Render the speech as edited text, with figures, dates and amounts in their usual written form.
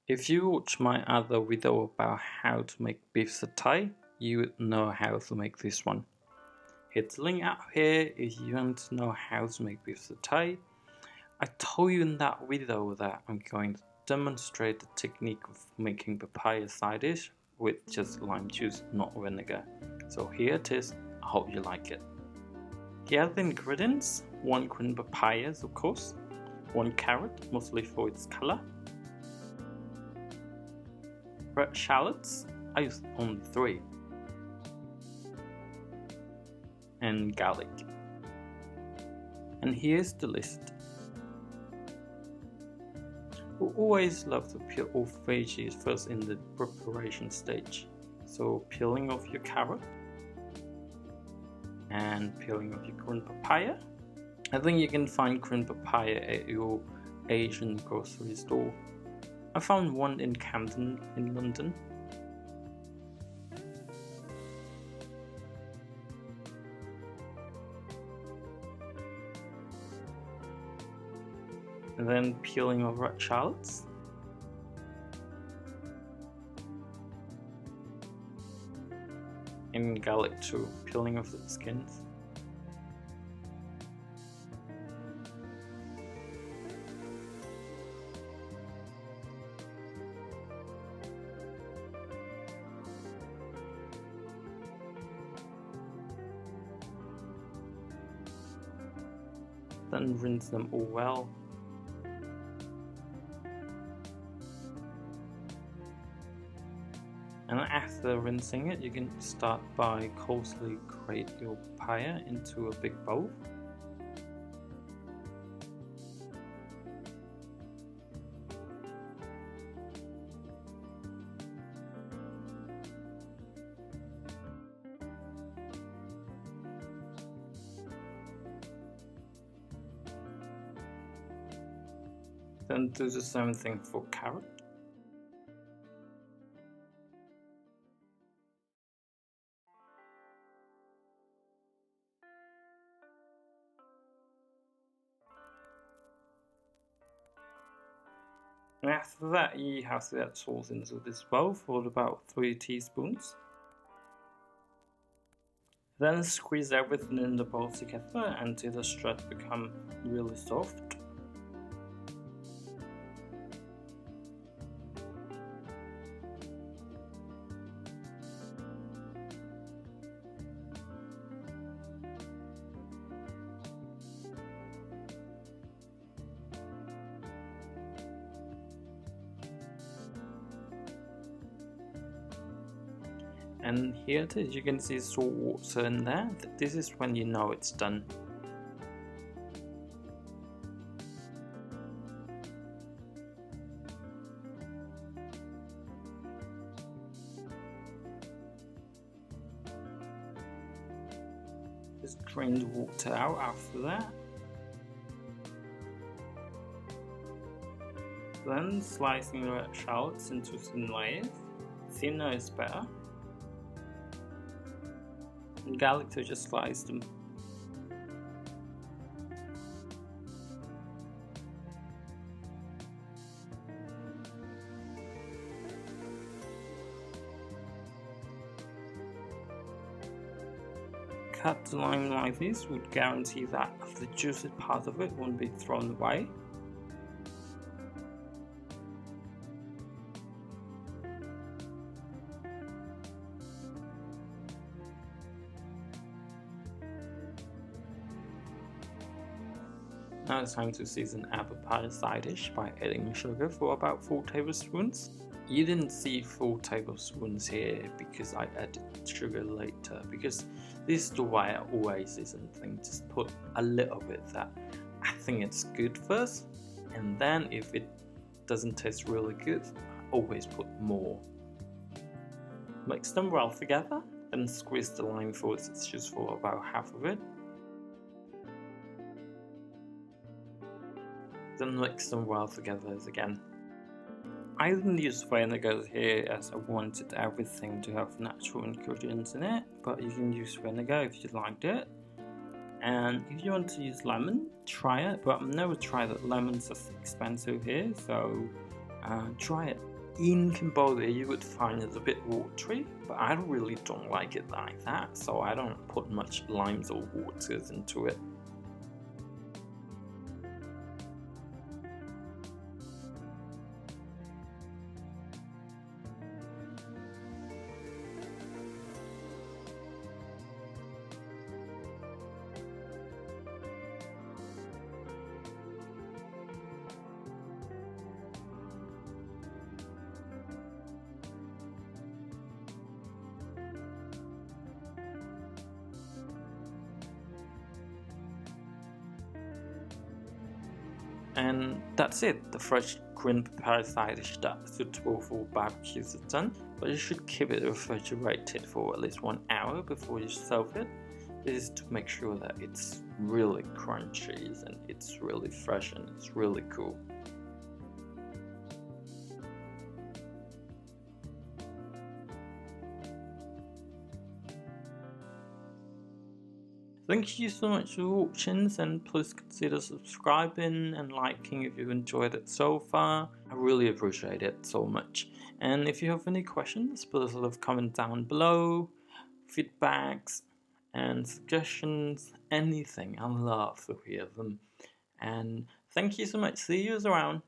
If you watch my other video about how to make beef satay, you would know how to make this one. Hit the link out here if you want to know how to make beef satay. I told you in that video that I'm going to demonstrate the technique of making papaya side dish with just lime juice, not vinegar. So here it is, I hope you like it. Here are the ingredients: 1 green papaya, of course, 1 carrot, mostly for its color, red shallots, I used only 3, and garlic. And here's the list. We always love to peel off veggies first in the preparation stage. So peeling off your carrot and peeling off your green papaya. I think you can find green papaya at your Asian grocery store. I found one in Camden in London. And then peeling of red shallots. And garlic too, peeling off the skins. Then rinse them all well. And after rinsing it, you can start by coarsely grate your papaya into a big bowl. Then do the same thing for carrot. And after that, you have to add salt into this bowl for about 3 teaspoons. Then squeeze everything in the bowl together until the shreds become really soft. And here it is, you can see salt water in there. This is when you know it's done. Just drain the water out after that. Then slicing the red shallots into thin layers. Thinner is better. And garlic to just slice them. Cut the lime like this would guarantee that the juicy part of it won't be thrown away. Now it's time to season our papaya side dish by adding sugar for about 4 tablespoons. You didn't see 4 tablespoons here because I added sugar later, because this is the way I always season things. Just put a little bit that I think it's good first, and then if it doesn't taste really good, I always put more. Mix them well together, then squeeze the lime for its juice for about half of it. Then mix them well together again. I didn't use vinegar here as I wanted everything to have natural ingredients in it, but you can use vinegar if you liked it. And if you want to use lemon, try it, but I've never tried it. Lemons are expensive here, so try it. in Cambodia you would find it a bit watery, but I really don't like it like that, so I don't put much limes or waters into it. And that's it, the fresh green papaya side dish that's suitable for barbecues is done, but you should keep it refrigerated for at least 1 hour before you serve it. This is to make sure that it's really crunchy and it's really fresh and it's really cool. Thank you so much for watching, and please consider subscribing and liking if you enjoyed it so far. I really appreciate it so much. And if you have any questions, please leave a comment down below. Feedbacks and suggestions, anything. I love to hear them. And thank you so much. See you around.